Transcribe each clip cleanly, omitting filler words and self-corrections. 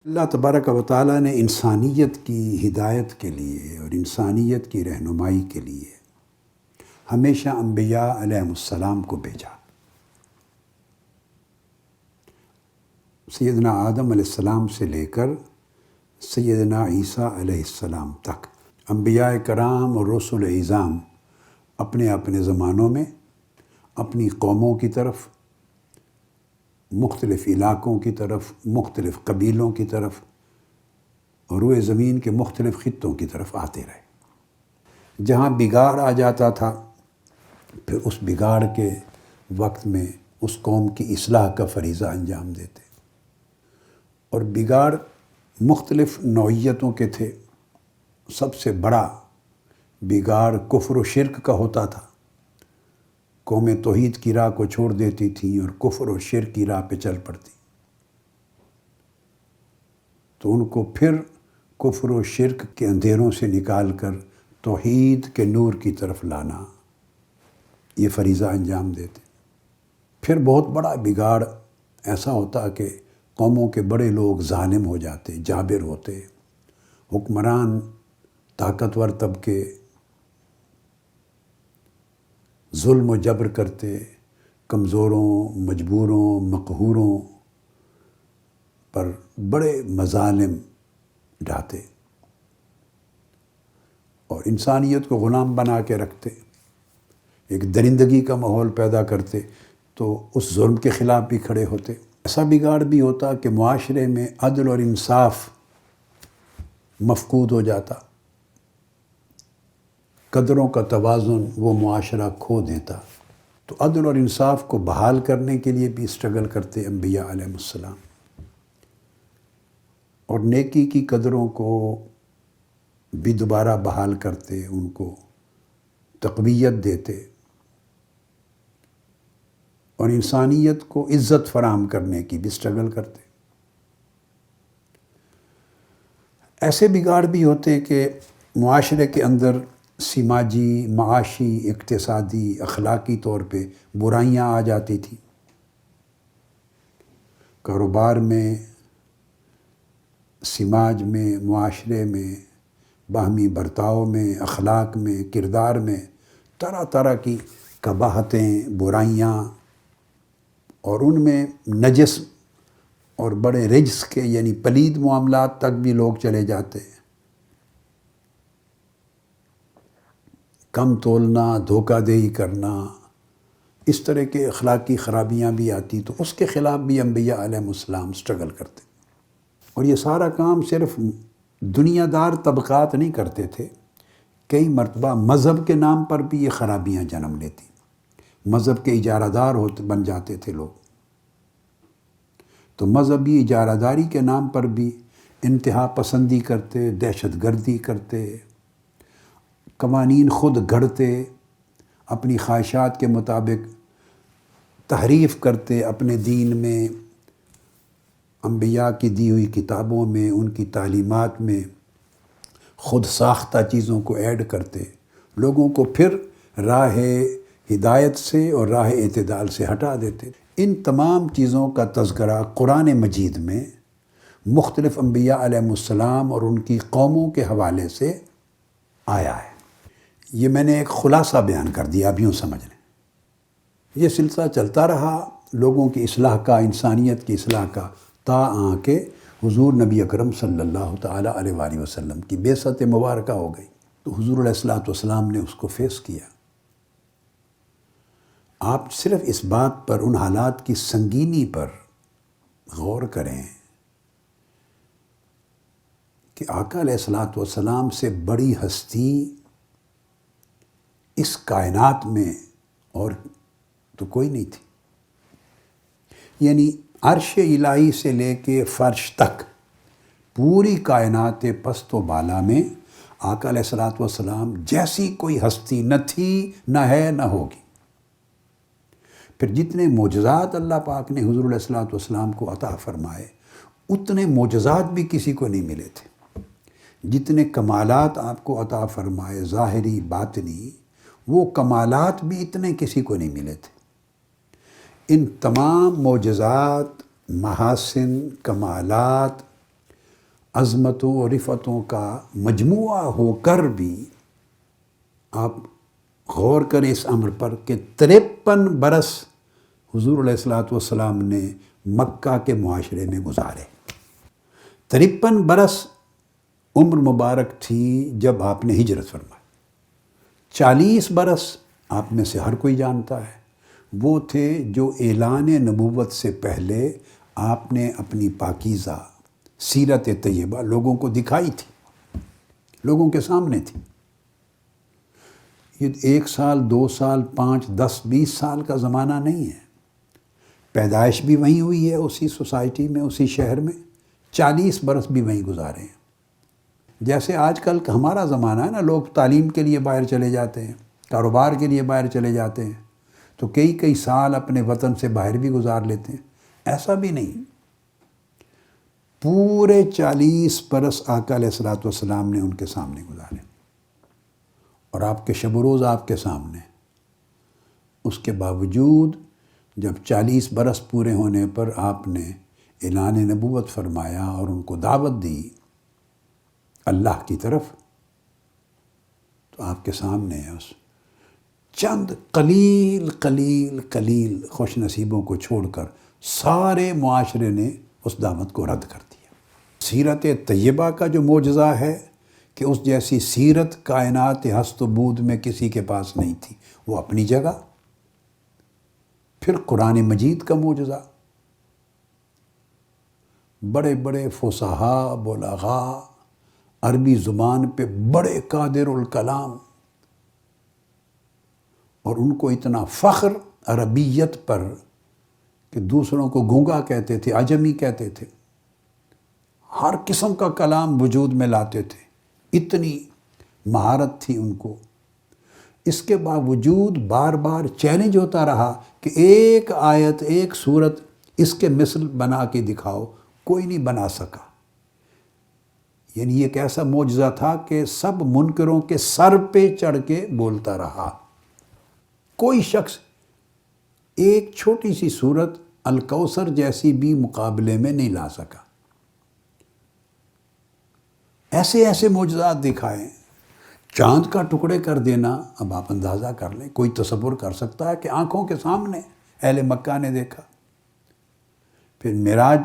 اللہ تبارک و تعالیٰ نے انسانیت کی ہدایت کے لیے اور انسانیت کی رہنمائی کے لیے ہمیشہ انبیاء علیہم السلام کو بھیجا۔ سیدنا آدم علیہ السلام سے لے کر سیدنا عیسیٰ علیہ السلام تک انبیاء کرام اور رسل اعظام اپنے اپنے زمانوں میں اپنی قوموں کی طرف، مختلف علاقوں کی طرف، مختلف قبیلوں کی طرف، روئے زمین کے مختلف خطوں کی طرف آتے رہے۔ جہاں بگاڑ آ جاتا تھا پھر اس بگاڑ کے وقت میں اس قوم کی اصلاح کا فریضہ انجام دیتے، اور بگاڑ مختلف نوعیتوں کے تھے۔ سب سے بڑا بگاڑ کفر و شرک کا ہوتا تھا۔ قومیں توحید کی راہ کو چھوڑ دیتی تھیں اور کفر و شرک کی راہ پہ چل پڑتی، تو ان کو پھر کفر و شرک کے اندھیروں سے نکال کر توحید کے نور کی طرف لانا، یہ فریضہ انجام دیتے۔ پھر بہت بڑا بگاڑ ایسا ہوتا کہ قوموں کے بڑے لوگ ظالم ہو جاتے، جابر ہوتے، حکمران طاقتور طبقے ظلم و جبر کرتے، کمزوروں، مجبوروں، مقہوروں پر بڑے مظالم ڈھاتے اور انسانیت کو غلام بنا کے رکھتے، ایک درندگی کا ماحول پیدا کرتے، تو اس ظلم کے خلاف بھی کھڑے ہوتے۔ ایسا بگاڑ بھی ہوتا کہ معاشرے میں عدل اور انصاف مفقود ہو جاتا، قدروں کا توازن وہ معاشرہ کھو دیتا، تو عدل اور انصاف کو بحال کرنے کے لیے بھی اسٹرگل کرتے انبیاء علیہ السلام، اور نیکی کی قدروں کو بھی دوبارہ بحال کرتے، ان کو تقویت دیتے اور انسانیت کو عزت فراہم کرنے کی بھی اسٹرگل کرتے۔ ایسے بگاڑ بھی ہوتے کہ معاشرے کے اندر سماجی، معاشی، اقتصادی، اخلاقی طور پہ برائیاں آ جاتی تھیں۔ کاروبار میں، سماج میں، معاشرے میں، باہمی برتاؤ میں، اخلاق میں، کردار میں طرح طرح کی قباحتیں، برائیاں، اور ان میں نجس اور بڑے رجس کے یعنی پلید معاملات تک بھی لوگ چلے جاتے ہیں۔ کم تولنا، دھوکہ دہی کرنا، اس طرح کے اخلاقی خرابیاں بھی آتی، تو اس کے خلاف بھی انبیاء علیہ السلام اسٹرگل کرتے۔ اور یہ سارا کام صرف دنیا دار طبقات نہیں کرتے تھے، کئی مرتبہ مذہب کے نام پر بھی یہ خرابیاں جنم لیتی، مذہب کے اجارہ دار بن جاتے تھے لوگ، تو مذہبی اجارہ داری کے نام پر بھی انتہا پسندی کرتے، دہشت گردی کرتے، قوانین خود گھڑتے، اپنی خواہشات کے مطابق تحریف کرتے، اپنے دین میں، انبیاء کی دی ہوئی کتابوں میں، ان کی تعلیمات میں خود ساختہ چیزوں کو ایڈ کرتے، لوگوں کو پھر راہ ہدایت سے اور راہ اعتدال سے ہٹا دیتے۔ ان تمام چیزوں کا تذکرہ قرآن مجید میں مختلف انبیاء علیہ السلام اور ان کی قوموں کے حوالے سے آیا ہے۔ یہ میں نے ایک خلاصہ بیان کر دیا، اب یوں سمجھ لیں۔ یہ سلسلہ چلتا رہا لوگوں کی اصلاح کا، انسانیت کی اصلاح کا، تا کہ حضور نبی اکرم صلی اللہ تعالیٰ علیہ وآلہ وسلم کی بعثت مبارکہ ہو گئی، تو حضور علیہ السلام نے اس کو فیس کیا۔ آپ صرف اس بات پر، ان حالات کی سنگینی پر غور کریں کہ آقا علیہ السلام سے بڑی ہستی اس کائنات میں اور تو کوئی نہیں تھی۔ یعنی عرش الہی سے لے کے فرش تک پوری کائنات پست و بالا میں آقا علیہ السلام جیسی کوئی ہستی نہ تھی، نہ ہے، نہ ہوگی۔ پھر جتنے معجزات اللہ پاک نے حضور علیہ السلام کو عطا فرمائے، اتنے معجزات بھی کسی کو نہیں ملے تھے۔ جتنے کمالات آپ کو عطا فرمائے، ظاہری، باطنی، وہ کمالات بھی اتنے کسی کو نہیں ملے تھے۔ ان تمام معجزات، محاسن، کمالات عظمتوں اور رفتوں کا مجموعہ ہو کر بھی آپ غور کریں اس امر پر کہ 53 برس حضور علیہ الصلوۃ والسلام نے مکہ کے معاشرے میں گزارے۔ 53 برس عمر مبارک تھی جب آپ نے ہجرت فرمائی۔ 40 برس آپ میں سے ہر کوئی جانتا ہے وہ تھے جو اعلان نبوت سے پہلے آپ نے اپنی پاکیزہ سیرت طیبہ لوگوں کو دکھائی تھی، لوگوں کے سامنے تھی۔ یہ 1 سال 2 سال 5 10 20 سال کا زمانہ نہیں ہے۔ پیدائش بھی وہیں ہوئی ہے، اسی سوسائٹی میں، اسی شہر میں، 40 برس بھی وہیں گزارے ہیں۔ جیسے آج کل کا ہمارا زمانہ ہے نا، لوگ تعلیم کے لیے باہر چلے جاتے ہیں، کاروبار کے لیے باہر چلے جاتے ہیں، تو کئی سال اپنے وطن سے باہر بھی گزار لیتے ہیں۔ ایسا بھی نہیں، پورے 40 برس آقا علیہ الصلوۃ والسلام نے ان کے سامنے گزارے، اور آپ کے شب و روز آپ کے سامنے۔ اس کے باوجود جب 40 برس پورے ہونے پر آپ نے اعلان نبوت فرمایا اور ان کو دعوت دی اللہ کی طرف، تو آپ کے سامنے اس چند قلیل خوش نصیبوں کو چھوڑ کر سارے معاشرے نے اس دعوت کو رد کر دیا۔ سیرت طیبہ کا جو معجزہ ہے کہ اس جیسی سیرت کائنات ہست و بود میں کسی کے پاس نہیں تھی، وہ اپنی جگہ۔ پھر قرآن مجید کا معجزہ، بڑے بڑے فصحاء بلغاء، عربی زبان پہ بڑے قادر الکلام، اور ان کو اتنا فخر عربیت پر کہ دوسروں کو گونگا کہتے تھے، عجمی کہتے تھے، ہر قسم کا کلام وجود میں لاتے تھے، اتنی مہارت تھی ان کو۔ اس کے باوجود بار بار چیلنج ہوتا رہا کہ ایک آیت، ایک سورت اس کے مثل بنا کے دکھاؤ، کوئی نہیں بنا سکا۔ یعنی یہ ایک ایسا معجزہ تھا کہ سب منکروں کے سر پہ چڑھ کے بولتا رہا۔ کوئی شخص ایک چھوٹی سی سورت الکوثر جیسی بھی مقابلے میں نہیں لا سکا۔ ایسے معجزات دکھائے، چاند کا ٹکڑے کر دینا۔ اب آپ اندازہ کر لیں، کوئی تصور کر سکتا ہے کہ آنکھوں کے سامنے اہل مکہ نے دیکھا۔ پھر معراج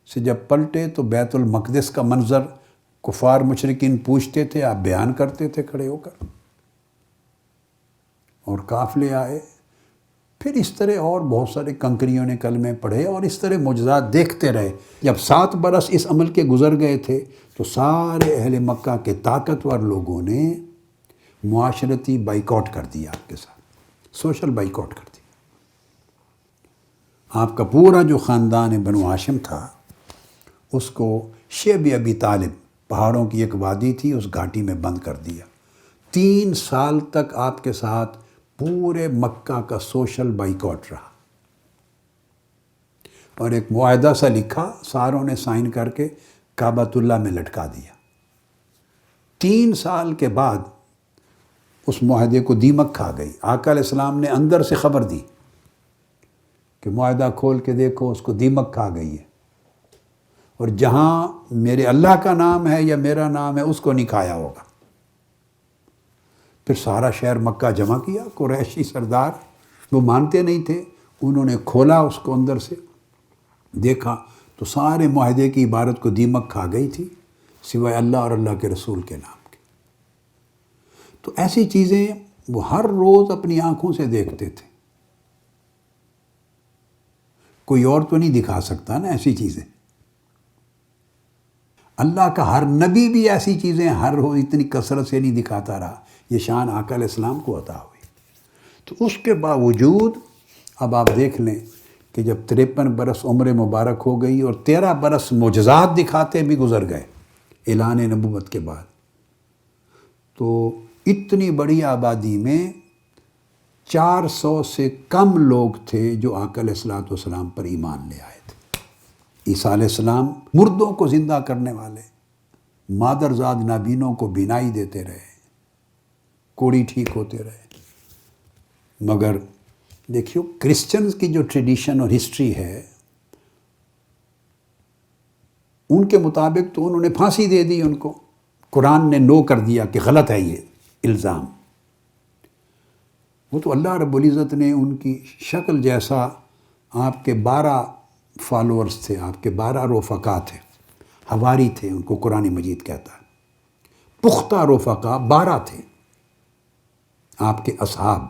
سے جب پلٹے تو بیت المقدس کا منظر کفار مشرکین پوچھتے تھے، آپ بیان کرتے تھے کھڑے ہو کر، اور قافلے آئے۔ پھر اس طرح اور بہت سارے کنکریوں نے کلمے پڑھے، اور اس طرح معجزات دیکھتے رہے۔ جب 7 برس اس عمل کے گزر گئے تھے تو سارے اہل مکہ کے طاقتور لوگوں نے معاشرتی بائیکاٹ کر دیا، آپ کے ساتھ سوشل بائیکاٹ کر دیا۔ آپ کا پورا جو خاندان بنو ہاشم تھا، اس کو شیب ابی طالب، پہاڑوں کی ایک وادی تھی، اس گھاٹی میں بند کر دیا۔ 3 سال تک آپ کے ساتھ پورے مکہ کا سوشل بائیکاٹ رہا، اور ایک معاہدہ سا لکھا، ساروں نے سائن کر کے کعبۃ اللہ میں لٹکا دیا۔ 3 سال کے بعد اس معاہدے کو دیمک کھا گئی۔ آقا علیہ السلام نے اندر سے خبر دی کہ معاہدہ کھول کے دیکھو، اس کو دیمک کھا گئی ہے، اور جہاں میرے اللہ کا نام ہے یا میرا نام ہے اس کو نہیں کھایا ہوگا۔ پھر سارا شہر مکہ جمع کیا، قریشی سردار، وہ مانتے نہیں تھے، انہوں نے کھولا اس کو، اندر سے دیکھا تو سارے معاہدے کی عبارت کو دیمک کھا گئی تھی، سوائے اللہ اور اللہ کے رسول کے نام کے۔ تو ایسی چیزیں وہ ہر روز اپنی آنکھوں سے دیکھتے تھے۔ کوئی اور تو نہیں دکھا سکتا نا ایسی چیزیں۔ اللہ کا ہر نبی بھی ایسی چیزیں ہر روز اتنی کثرت سے نہیں دکھاتا رہا۔ یہ شان آقا علیہ السلام کو عطا ہوئی۔ تو اس کے باوجود اب آپ دیکھ لیں کہ جب 53 برس عمر مبارک ہو گئی اور 13 برس معجزات دکھاتے بھی گزر گئے اعلان نبوت کے بعد، تو اتنی بڑی آبادی میں 400 سے کم لوگ تھے جو آقا علیہ الصلوۃ والسلام پر ایمان لے آئے تھے۔ عیسیٰ علیہ السلام مردوں کو زندہ کرنے والے، مادرزاد نابینوں کو بینائی دیتے رہے، کوڑی ٹھیک ہوتے رہے۔ مگر دیکھیو، کرسچنز کی جو ٹریڈیشن اور ہسٹری ہے، ان کے مطابق تو انہوں نے پھانسی دے دی ان کو، قرآن نے نو کر دیا کہ غلط ہے یہ الزام۔ وہ تو اللہ رب العزت نے ان کی شکل جیسا، آپ کے 12 فالورز تھے، آپ کے 12 رفقا تھے، حواری تھے، ان کو قرآن مجید کہتا ہے، پختہ رفقا 12 تھے، آپ کے اصحاب،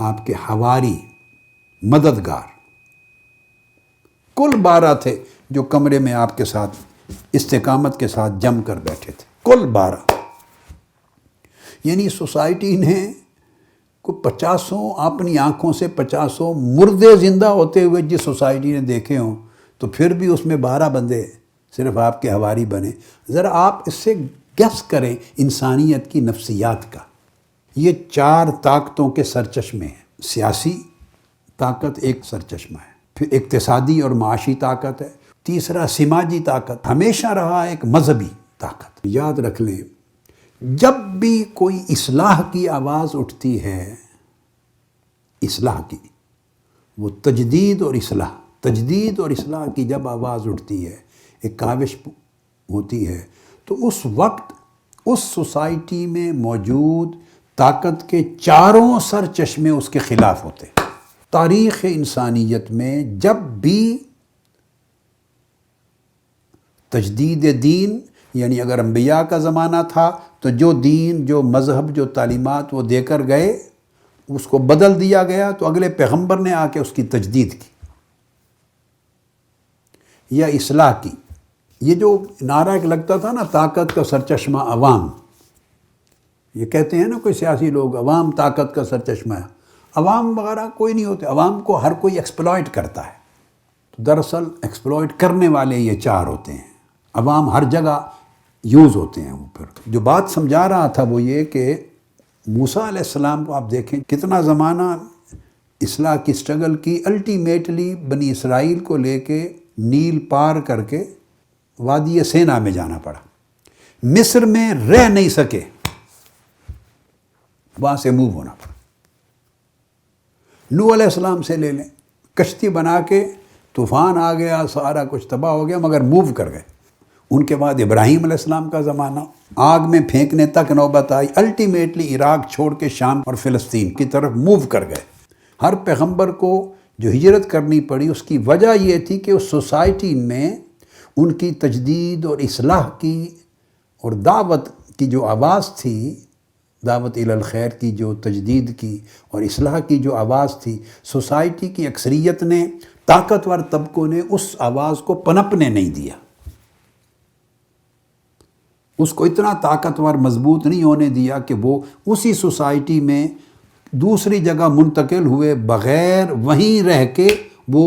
آپ کے حواری، مددگار، کل 12 تھے جو کمرے میں آپ کے ساتھ استقامت کے ساتھ جم کر بیٹھے تھے، کل 12۔ یعنی سوسائٹی نے کو 50 اپنی آنکھوں سے 50 مردے زندہ ہوتے ہوئے جس سوسائٹی نے دیکھے ہوں، تو پھر بھی اس میں 12 بندے صرف آپ کے حواری بنے۔ ذرا آپ اس سے گیس کریں انسانیت کی نفسیات کا۔ یہ 4 طاقتوں کے سرچشمے ہیں۔ سیاسی طاقت ایک سرچشمہ ہے، پھر اقتصادی اور معاشی طاقت ہے، تیسرا سماجی طاقت ہمیشہ رہا ایک مذہبی طاقت۔ یاد رکھ لیں، جب بھی کوئی اصلاح کی آواز اٹھتی ہے، اصلاح کی، وہ تجدید اور اصلاح کی جب آواز اٹھتی ہے، ایک کاوش ہوتی ہے، تو اس وقت اس سوسائٹی میں موجود طاقت کے 4 سر چشمے اس کے خلاف ہوتے ہیں۔ تاریخ انسانیت میں جب بھی تجدید دین، یعنی اگر انبیاء کا زمانہ تھا تو جو دین، جو مذہب، جو تعلیمات وہ دے کر گئے، اس کو بدل دیا گیا، تو اگلے پیغمبر نے آ کے اس کی تجدید کی یا اصلاح کی۔ یہ جو نعرہ ایک لگتا تھا نا، طاقت کا سرچشمہ عوام، یہ کہتے ہیں نا کوئی سیاسی لوگ، عوام طاقت کا سرچشمہ ہے۔ عوام وغیرہ کوئی نہیں ہوتے، عوام کو ہر کوئی ایکسپلائٹ کرتا ہے۔ تو دراصل ایکسپلائٹ کرنے والے یہ 4 ہوتے ہیں، عوام ہر جگہ یوز ہوتے ہیں۔ وہ پھر جو بات سمجھا رہا تھا وہ یہ کہ موسیٰ علیہ السلام کو آپ دیکھیں کتنا زمانہ اصلاح کی سٹرگل کی، الٹیمیٹلی بنی اسرائیل کو لے کے نیل پار کر کے وادی سینا میں جانا پڑا، مصر میں رہ نہیں سکے، وہاں سے موو ہونا پڑا۔ نوح علیہ السلام سے لے لیں، کشتی بنا کے طوفان آ گیا، سارا کچھ تباہ ہو گیا، مگر موو کر گئے۔ ان کے بعد ابراہیم علیہ السلام کا زمانہ، آگ میں پھینکنے تک نوبت آئی، الٹیمیٹلی عراق چھوڑ کے شام اور فلسطین کی طرف موو کر گئے۔ ہر پیغمبر کو جو ہجرت کرنی پڑی، اس کی وجہ یہ تھی کہ اس سوسائٹی میں ان کی تجدید اور اصلاح کی اور دعوت کی جو آواز تھی، دعوت الی الخیر کی جو تجدید کی اور اصلاح کی جو آواز تھی، سوسائٹی کی اکثریت نے، طاقتور طبقوں نے اس آواز کو پنپنے نہیں دیا، اس کو اتنا طاقتور مضبوط نہیں ہونے دیا کہ وہ اسی سوسائٹی میں دوسری جگہ منتقل ہوئے بغیر وہیں رہ کے وہ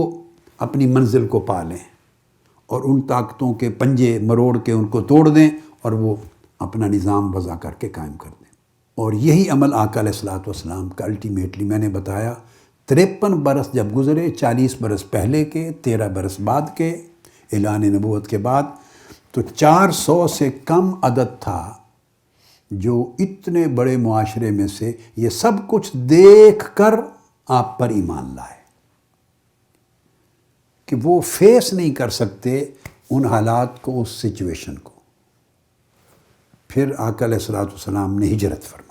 اپنی منزل کو پا لیں اور ان طاقتوں کے پنجے مروڑ کے ان کو توڑ دیں اور وہ اپنا نظام وضع کر کے قائم کر دیں۔ اور یہی عمل آقا علیہ الصلوۃ والسلام کا الٹیمیٹلی، میں نے بتایا 53 برس جب گزرے، 40 برس پہلے کے، 13 برس بعد کے اعلان نبوت کے بعد، تو 400 سے کم عدد تھا جو اتنے بڑے معاشرے میں سے یہ سب کچھ دیکھ کر آپ پر ایمان لائے کہ وہ فیس نہیں کر سکتے ان حالات کو، اس سچویشن کو۔ پھر آقا علیہ الصلوۃ والسلام نے ہجرت فرمائی۔